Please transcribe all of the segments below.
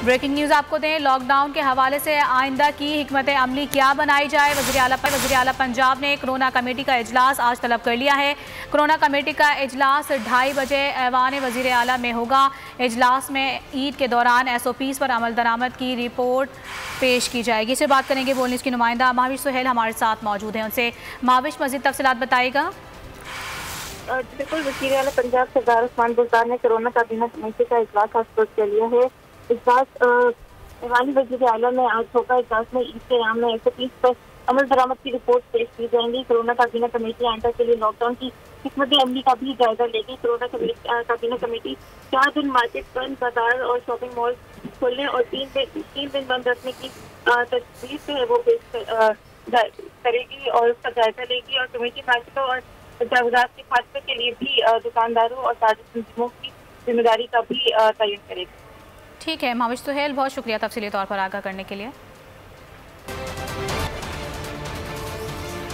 Breaking news आपको दें, lockdown के हवाले से आइंदा की हिकमत अमली क्या बनाई जाए। वज़ीर आला पंजाब ने कोरोना कमेटी का इजलास आज तलब कर लिया है। कोरोना कमेटी का इजलास 2:30 बजे ऐवान वज़ीर आला में होगा। इजलास में ईद के दौरान SOPs पर अमल दरामद की रिपोर्ट पेश की जाएगी। इससे बात करेंगे बोलने की नुमाइंदा महाविश सुहेल हमारे साथ मौजूद हैं। उनसे महाविश मज़ीद तफसीलात बताएगा। बिल्कुल, वज़ीर आला पंजाब सरदार उस्मान बुज़दार ने कोरोना काबीना कमेटी का इजलास आज तलब कर लिया है। इजलास ऐवान वज़ीर आला में आज होगा। इजलास में ईद के नाम में SOPs पर अमल दरामद की रिपोर्ट पेश की जाएंगी। कोरोना काबीना कमेटी आइंदा के लिए लॉकडाउन की हिकमत अमली का भी जायजा लेगी। कोरोना काबीना कमेटी 4 दिन मार्केट बंद, बाजार और शॉपिंग मॉल खोलने और 3 दिन बंद रखने की तजवीज़ है वो पेश करेगी और उसका जायजा लेगी। और कमेटी मार्केटों और तजावुज़ात के खात्मे के लिए भी दुकानदारों और ताजिर तंजीमों की जिम्मेदारी का भी तयन करेगी। ठीक है महाविश सुहेल, बहुत शुक्रिया तफसीली तौर पर आगाह करने के लिए।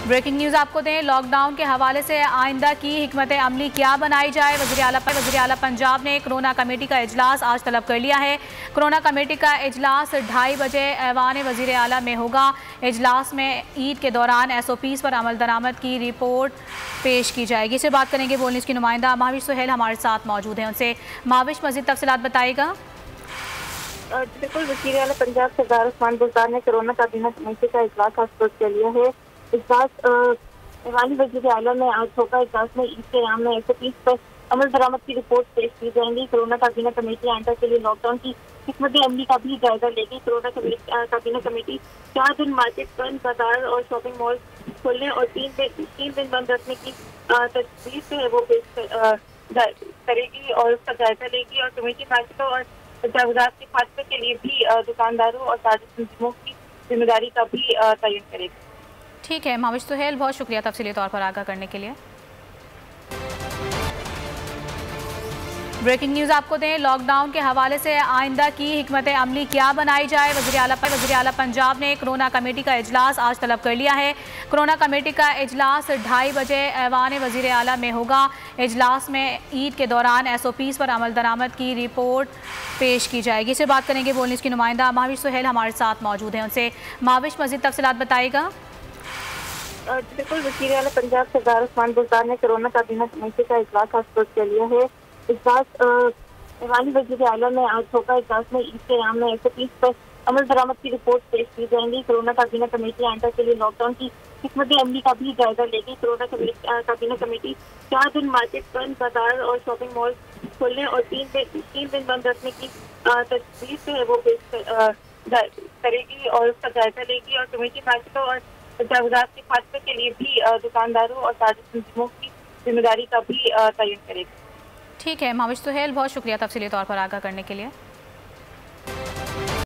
ब्रेकिंग न्यूज आपको दें, लॉकडाउन के हवाले से आइंदा की हिकमत अमली क्या बनाई जाए। वज़ीर आला पंजाब ने कोरोना कमेटी का इजलास आज तलब कर लिया है। कोरोना कमेटी का इजलास 2:30 बजे ऐवान वज़ीर आला में होगा। इजलास में ईद के दौरान SOPs पर अमल दरामद की रिपोर्ट पेश की जाएगी। इससे बात करेंगे बोलने की नुमाइंदा महाविश सुहेल हमारे साथ मौजूद हैं। उनसे महाविश मज़ीद तफसीलात बताएगा। बिल्कुल, वज़ीर आला पंजाब सरदार उस्मान बुज़दार ने कोरोना काबीना कमेटी का इजलास आज तलब कर लिया है। इजलास ऐवान वज़ीर आला में आज होगा। इजलास में ईद के नाम में SOPs पर अमल दरामद की रिपोर्ट पेश की जाएंगी। कोरोना काबीना कमेटी आइंदा के लिए लॉकडाउन की हिकमत अमली का भी जायजा लेगी। कोरोना काबीना कमेटी 4 दिन मार्केट बंद, बाजार और शॉपिंग मॉल खोलने और 3 दिन बंद रखने की तजवीज़ है वो पेश करेगी और उसका जायजा लेगी। और कमेटी मार्केटों और तजावुज़ात के खात्मे के लिए भी दुकानदारों और ताजिर तंजीमों की जिम्मेदारी का भी तयन करेगी। ठीक है महाविश सुहेल, बहुत शुक्रिया तफसीली तौर पर आगाह करने के लिए। ब्रेकिंग न्यूज आपको दें, लॉकडाउन के हवाले से आइंदा की हिकमत अमली क्या बनाई जाए। वज़ीर आला पंजाब ने कोरोना कमेटी का इजलास आज तलब कर लिया है। कोरोना कमेटी का इजलास 2:30 बजे ऐवान वज़ीर आला में होगा। इजलास में ईद के दौरान SOPs पर अमल दरामद की रिपोर्ट पेश की जाएगी। इससे बात करेंगे बोलने की नुमाइंदा महाविश सुहेल हमारे साथ मौजूद हैं। उनसे महाविश मज़ीद तफसीलात बताएगा। बिल्कुल, वज़ीर आला पंजाब सरदार उस्मान बुज़दार ने कोरोना काबीना कमेटी का इजलास आज तलब कर लिया है। इजलास ऐवान वज़ीर आला में आज होगा। इजलास में ईद के नाम में SOPs पर अमल दरामद की रिपोर्ट पेश की जाएंगी। कोरोना काबीना कमेटी आइंदा के लिए लॉकडाउन की हिकमत अमली का भी जायजा लेगी। कोरोना काबीना कमेटी 4 दिन मार्केट बंद, बाजार और शॉपिंग मॉल खोलने और 3 दिन बंद रखने की तजवीज़ है वो पेश करेगी और उसका जायजा लेगी। और कमेटी मार्केटों और तजावुज़ात के खात्मे के लिए भी दुकानदारों और ताजिर तंजीमों की जिम्मेदारी का भी तयन करेगी। ठीक है महाविश सुहेल, बहुत शुक्रिया तफसीली तौर पर आगाह करने के लिए।